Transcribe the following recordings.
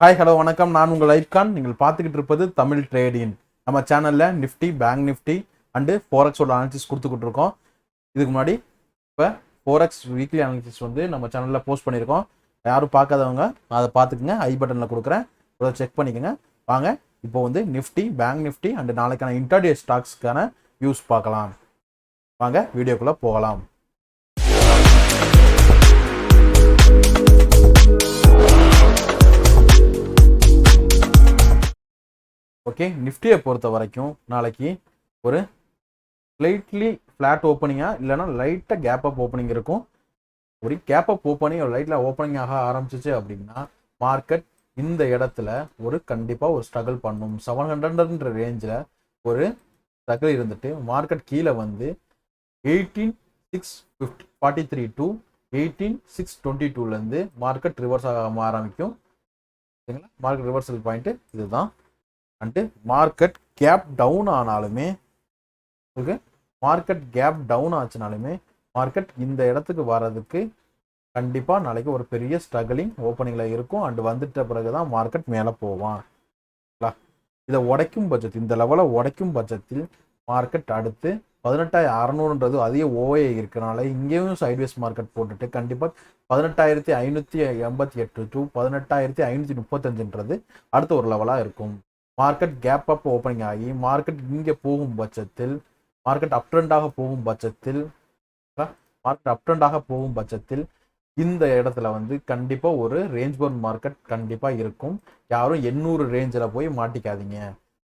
Hi hello வணக்கம். நான் உங்கள் ஐப்கான். நீங்கள் பார்த்துக்கிட்டு இருப்பது தமிழ் ட்ரேடிங். நம்ம சேனலில் நிஃப்டி, பேங்க் நிஃப்டி அண்டு ஃபோரெக்ஸோட அனாலிசிஸ் கொடுத்துக்கிட்டு இருக்கோம். இதுக்கு முன்னாடி இப்போ ஃபோரெக்ஸ் வீக்லி அனாலிசிஸ் நம்ம சேனலில் போஸ்ட் பண்ணியிருக்கோம். யாரும் பார்க்காதவங்க அதை பார்த்துக்குங்க. ஐ பட்டனில் கொடுக்குறேன், அதை செக் பண்ணிக்கோங்க. வாங்க இப்போ நிஃப்டி, பேங்க் நிஃப்டி அண்டு நாளைக்கான இன்டர்டே ஸ்டாக்ஸ்க்கான வியூஸ் பார்க்கலாம். வாங்க வீடியோக்குள்ளே போகலாம். ஓகே, நிஃப்டியை பொறுத்த வரைக்கும் நாளைக்கு ஒரு ஸ்லைட்லி ஃப்ளாட் ஓப்பனிங்காக இல்லைனா லைட்டாக கேப் அப் ஓப்பனிங் இருக்கும். ஒரு கேப் அப் ஓப்பனிங் ஒரு லைட்டில் ஓப்பனிங் ஆக ஆரம்பிச்சிச்சு அப்படின்னா மார்க்கெட் இந்த இடத்துல கண்டிப்பாக ஒரு ஸ்ட்ரகிள் பண்ணும். 700ன்ற ரேஞ்சில் ஒரு ஸ்ட்ரகிள் இருந்துட்டு மார்க்கெட் கீழே 18,643 டு 18,622 மார்க்கெட் ரிவர்ஸ் ஆக ஆரம்பிக்கும். சரிங்களா, மார்க்கெட் ரிவர்சல் பாயிண்ட் இதுதான். அண்டு மார்க்கெட் கேப் டவுன் ஆனாலுமே மார்க்கெட் கேப் டவுன் ஆச்சுனாலுமே மார்க்கெட் இந்த இடத்துக்கு வர்றதுக்கு கண்டிப்பாக நாளைக்கு ஒரு பெரிய ஸ்ட்ரகிளிங் ஓப்பனிங்கில் இருக்கும். அண்டு வந்துட்ட பிறகு தான் மார்க்கெட் மேலே போவான். இதை உடைக்கும் பட்சத்தில், இந்த லெவலை உடைக்கும் பட்சத்தில் மார்க்கெட் அடுத்து 18,600ன்றது அதிக ஓஏ இருக்கனால இங்கேயும் சைட்வேஸ் மார்க்கெட் போட்டுட்டு கண்டிப்பாக 18,588 டு 18,535ன்றது அடுத்த ஒரு லெவலாக இருக்கும். மார்க்கெட் கேப் அப் ஓப்பனிங் ஆகி மார்க்கெட் இங்கே போகும் பட்சத்தில், மார்க்கெட் அப் ட்ரெண்டாக போகும் பட்சத்தில் இந்த இடத்துல கண்டிப்பாக ஒரு ரேஞ்ச் பவுண்ட் மார்க்கெட் கண்டிப்பாக இருக்கும். யாரும் 800 ரேஞ்சில் போய் மாட்டிக்காதீங்க.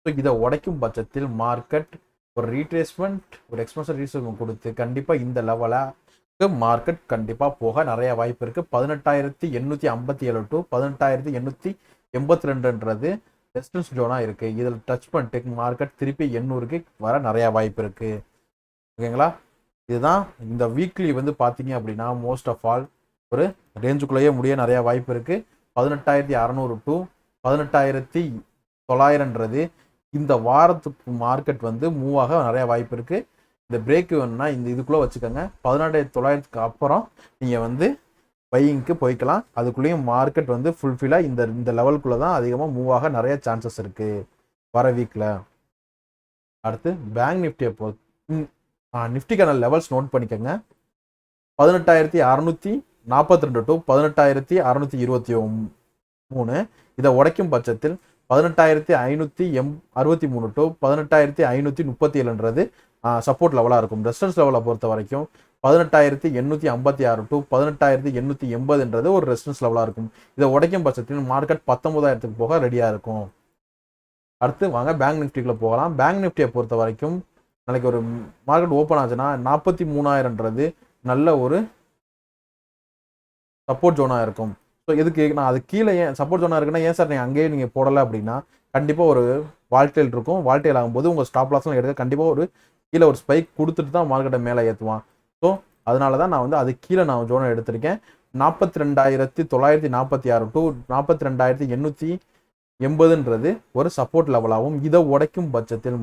ஸோ இதை உடைக்கும் பட்சத்தில் மார்க்கெட் ஒரு ரீட்ரேஸ்மெண்ட், ஒரு எக்ஸ்பென்ஷன் ரீட்ரேஸ்மெண்ட் கொடுத்து கண்டிப்பாக இந்த லெவலாக மார்க்கெட் கண்டிப்பாக போக நிறைய வாய்ப்பு இருக்குது. 18,857 டு 18,882ன்றது ரெசிஸ்டன்ஸ் ஜோனாக இருக்குது. இதில் டச் பண்ணிட்டு மார்க்கெட் திருப்பி 800க்கு வர நிறையா வாய்ப்பு இருக்குது. ஓகேங்களா, இதுதான் இந்த வீக்லி பார்த்தீங்க அப்படின்னா மோஸ்ட் ஆஃப் ஆல் ஒரு ரேஞ்சுக்குள்ளேயே முடிய நிறையா வாய்ப்பு இருக்குது. 18,600 டு 18,900ன்றது இந்த வாரத்துக்கு மார்க்கெட் மூவ் ஆக நிறையா வாய்ப்பு இருக்குது. இந்த பிரேக் வேணும்னா இந்த இதுக்குள்ளே வச்சுக்கோங்க. 18,900க்கு அப்புறம் நீங்கள் பையிங்க்கு போய்க்கலாம். அதுக்குள்ளேயும் மார்க்கெட் ஃபுல்ஃபில்லாக இந்த லெவலுக்குள்ளே தான் அதிகமாக மூவ் ஆக நிறைய சான்சஸ் இருக்குது வர வீக்கில். அடுத்து பேங்க் நிஃப்டியை நிஃப்டிக்கான லெவல்ஸ் நோட் பண்ணிக்கோங்க. 18,642 டு 18,623. இதை உடைக்கும் பட்சத்தில் 18,563 டு 18,537ன்றது சப்போர்ட் லெவலாக இருக்கும். ரெசிஸ்டன்ஸ் லெவலை பொறுத்த வரைக்கும் 18,856 டு 18,880ன்றது ஒரு ரெசிஸ்டன்ஸ் லெவலாக இருக்கும். இதை உடைக்கும் பட்சத்தில் மார்க்கெட் 19,000க்கு போக ரெடியாக இருக்கும். அடுத்து வாங்க பேங்க் நிஃப்டிக்குள்ள போகலாம். பேங்க் நிஃப்டியை பொறுத்த வரைக்கும் நாளைக்கு ஒரு மார்க்கெட் ஓப்பன் ஆச்சுன்னா 43,000ன்றது நல்ல ஒரு சப்போர்ட் ஜோனாக இருக்கும். ஸோ எதுக்கு நான் அது கீழே ஏன் சப்போர்ட் ஜோனாக இருக்குன்னா, ஏன் சார் அங்கேயே நீங்கள் போடலை அப்படின்னா கண்டிப்பாக ஒரு வால்டேல் இருக்கும். வால்டேல் ஆகும்போது உங்கள் ஸ்டாப் லாஸ்லாம் எடுக்க கண்டிப்பாக கீழே ஒரு ஸ்பைக் கொடுத்துட்டு தான் மார்க்கெட்டை மேலே ஏற்றுவான். ஸோ அதனால தான் நான் அது கீழே நான் ஜோனை எடுத்திருக்கேன். 42,946 டு 42,880ன்றது ஒரு சப்போர்ட் லெவலாகவும் இதை உடைக்கும் பட்சத்தில்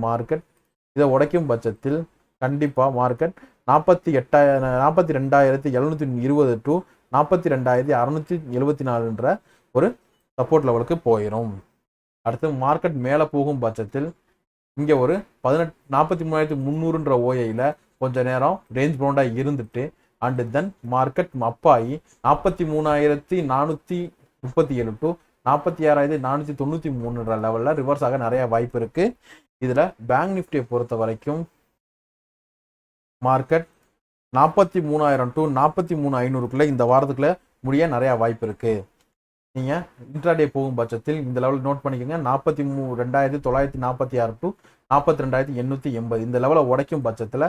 கண்டிப்பாக மார்க்கெட் 42,720 டு 42,674ன்ற ஒரு சப்போர்ட் லெவலுக்கு போயிடும். அடுத்து மார்க்கெட் மேலே போகும் பட்சத்தில் இங்கே ஒரு 43,300ன்ற ஓஏயில் கொஞ்ச நேரம் ரேஞ்ச் பவுண்டாக இருந்துட்டு அண்டு தென் மார்க்கெட் அப்பாகி 43,437 டு 46,493ன்ற லெவலில் ரிவர்ஸ் ஆக நிறைய வாய்ப்பு இருக்குது. இதில் பேங்க் நிஃப்டியை பொறுத்த வரைக்கும் மார்க்கெட் 43,000 டு 43,500க்குள்ளே இந்த வாரத்துக்குள்ளே முடிய நிறையா வாய்ப்பு இருக்குது. நீங்கள் இன்ட்ராடே போகும் பட்சத்தில் இந்த லெவல் நோட் பண்ணிக்கோங்க. 42,946 டு 42,880 இந்த லெவலை உடைக்கும் பட்சத்தில்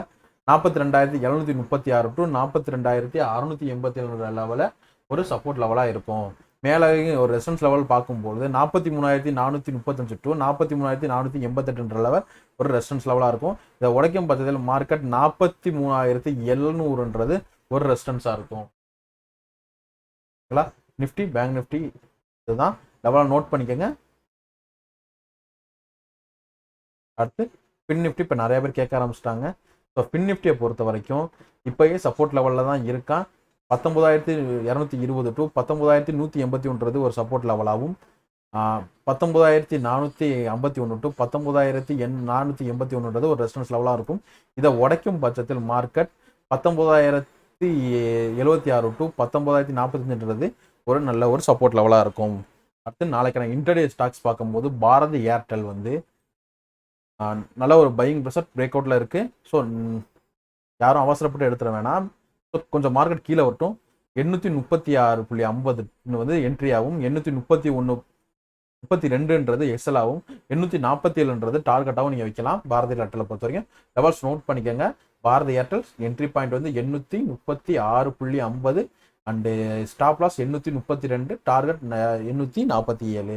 42,736 டு 42,687 லெவலில் ஒரு சப்போர்ட் லெவலாக இருக்கும். மேலே ஒரு ரெசன்ஸ் லெவல் பார்க்கும்போது 43,435 டு 43,488ன்ற லெவல் ஒரு ரெசன்ஸ் லெவலாக இருக்கும். இதை உடைக்கும் பட்சத்தில் மார்க்கெட் 43,700ன்றது ஒரு ரெசிஸ்டன்ஸாக இருக்கும். நிஃப்டி, பேங்க் நிஃப்டி இதுதான் லெவலாக நோட் பண்ணிக்கோங்க. அடுத்து பின் நிஃப்டி இப்போ நிறைய பேர் கேட்க ஆரம்பிச்சிட்டாங்க. ஸோ பின் நிஃப்டியை பொறுத்த வரைக்கும் இப்போயே சப்போர்ட் லெவலில் தான் இருக்கான். 19,220 டு 19,181ன்றது ஒரு சப்போர்ட் லெவலாகவும் 19,451 டு 19,481 ஒரு ரெசிஸ்டன்ஸ் லெவலாக இருக்கும். இதை உடைக்கும் பட்சத்தில் மார்க்கெட் 19,076 டு 19,045 ஒரு நல்ல ஒரு சப்போர்ட் லெவலாக இருக்கும். அடுத்து நாளைக்கான இன்டர்டே ஸ்டாக்ஸ் பார்க்கும்போது பாரதி ஏர்டெல் வந்து நல்ல ஒரு பையிங் ப்ரெஷர் பிரேக் அவுட்ல இருக்கு. ஸோ யாரும் அவசரப்பட்டு எடுத்துட வேணாம். ஸோ கொஞ்சம் மார்க்கெட் கீழே வரட்டும். 836.50 வந்து என்ட்ரி ஆகும். 831.32ன்றது எஸ்எல் ஆகும். 847ன்றது டார்கெட்டாகவும் நீங்கள் வைக்கலாம். பாரதி ஏர்டெலை பொறுத்த வரைக்கும் லெவல்ஸ் நோட் பண்ணிக்கோங்க. பாரதி ஏர்டெல் என்ட்ரி பாயிண்ட் வந்து 836.50 அண்டு ஸ்டாப் லாஸ் 832, டார்கெட் 847.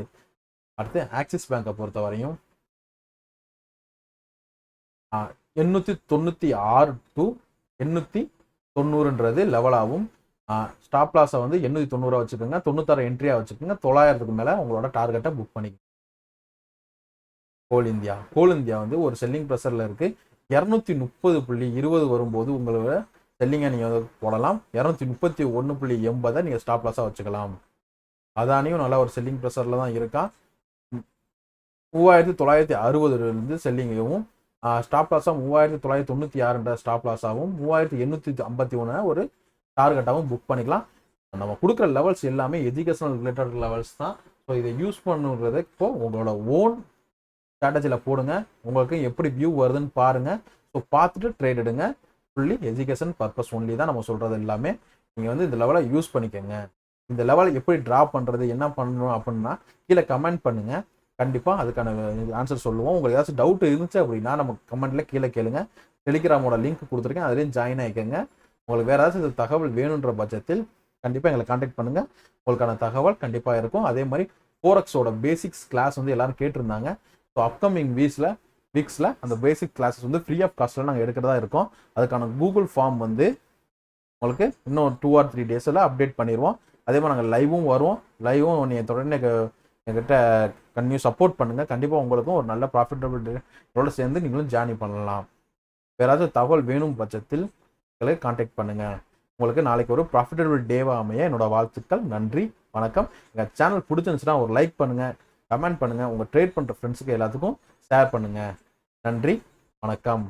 அடுத்து ஆக்சிஸ் பேங்கை பொறுத்த வரையும் 896 டு 890ன்றது லெவலாகவும், ஸ்டாப் லாஸை வந்து 890 வச்சுக்கோங்க. 96 என்ட்ரியா வச்சுக்கோங்க. 900க்கு மேலே உங்களோட டார்கெட்டை புக் பண்ணிக்கோங்க. கோல் இந்தியா வந்து ஒரு செல்லிங் ப்ரெஷரில் இருக்கு. 230.20 வரும்போது உங்களோட செல்லிங்கை நீங்கள் போடலாம். 231.80 நீங்கள் ஸ்டாப் லாஸாக வச்சுக்கலாம். அதானியும் நல்லா ஒரு செல்லிங் ப்ரெஷரில் தான் இருக்கான். 3,960 செல்லிங்கவும், ஸ்டாப் லாஸாக 3,996 ஸ்டாப் லாஸாகவும், 3,851 ஒரு டார்கெட்டாகவும் புக் பண்ணிக்கலாம். நம்ம கொடுக்குற லெவல்ஸ் எல்லாமே எஜுகேஷனல் ரிலேட்டட் லெவல்ஸ் தான். ஸோ இதை யூஸ் பண்ணுறது இப்போ உங்களோட ஓன் ஸ்ட்ராட்டஜியில் போடுங்க. உங்களுக்கு எப்படி வியூ வருதுன்னு பாருங்கள். ஸோ பார்த்துட்டு ட்ரேட் எடுங்க. ஃபுல்லி எஜுகேஷன் பர்பஸ் ஒன்லி தான் நம்ம சொல்கிறது எல்லாமே. நீங்கள் வந்து இந்த லெவலை யூஸ் பண்ணிக்கோங்க. இந்த லெவலை எப்படி ட்ராப் பண்ணுறது, என்ன பண்ணணும் அப்படின்னா கீழே கமெண்ட் பண்ணுங்கள். கண்டிப்பாக அதுக்கான ஆன்சர் சொல்லுவோம். உங்களுக்கு ஏதாச்சும் டவுட் இருந்துச்சு அப்படின்னா நம்ம கமெண்ட்டில் கீழே கேளுங்க. டெலிகிராமோட லிங்க் கொடுத்துருக்கேன், அதுலேயும் ஜாயின் ஆகிக்கோங்க. உங்களுக்கு வேறு ஏதாச்சும் இந்த தகவல் வேணுன்ற பட்சத்தில் கண்டிப்பாக எங்களை காண்டாக்ட் பண்ணுங்கள். உங்களுக்கான தகவல் கண்டிப்பாக இருக்கும். அதே மாதிரி ஃபோரெக்ஸோட பேசிக்ஸ் கிளாஸ் வந்து எல்லாரும் கேட்டிருந்தாங்க. ஸோ அப்கமிங் வீக்ஸில் அந்த பேசிக் கிளாஸஸ் வந்து ஃப்ரீ ஆஃப் காஸ்ட்டில் நாங்கள் எடுக்கிறதா இருக்கோம். அதுக்கான கூகுள் ஃபார்ம் வந்து உங்களுக்கு இன்னும் 2 or 3 டேஸில் அப்டேட் பண்ணிடுவோம். அதே மாதிரி நாங்கள் லைவும் நீங்கள் தொடர்ந்து எங்கிட்ட கண்டினியூ சப்போர்ட் பண்ணுங்கள். கண்டிப்பாக உங்களுக்கும் ஒரு நல்ல ப்ராஃபிட்டபிள் சேர்ந்து நீங்களும் ஜாயின் பண்ணலாம். வேறாச்சும் தகவல் வேணும் பட்சத்தில் எங்களை காண்டாக்ட் பண்ணுங்கள். உங்களுக்கு நாளைக்கு ஒரு ப்ராஃபிட்டபிள் டேவாக அமைய என்னோட வாழ்த்துக்கள். நன்றி, வணக்கம். எங்கள் சேனல் பிடிச்சிருந்துச்சுன்னா ஒரு லைக் பண்ணுங்கள், கமெண்ட் பண்ணுங்கள், உங்கள் ட்ரேட் பண்ணுற ஃப்ரெண்ட்ஸுக்கு எல்லாத்துக்கும் ஷேர் பண்ணுங்கள். நன்றி, வணக்கம்.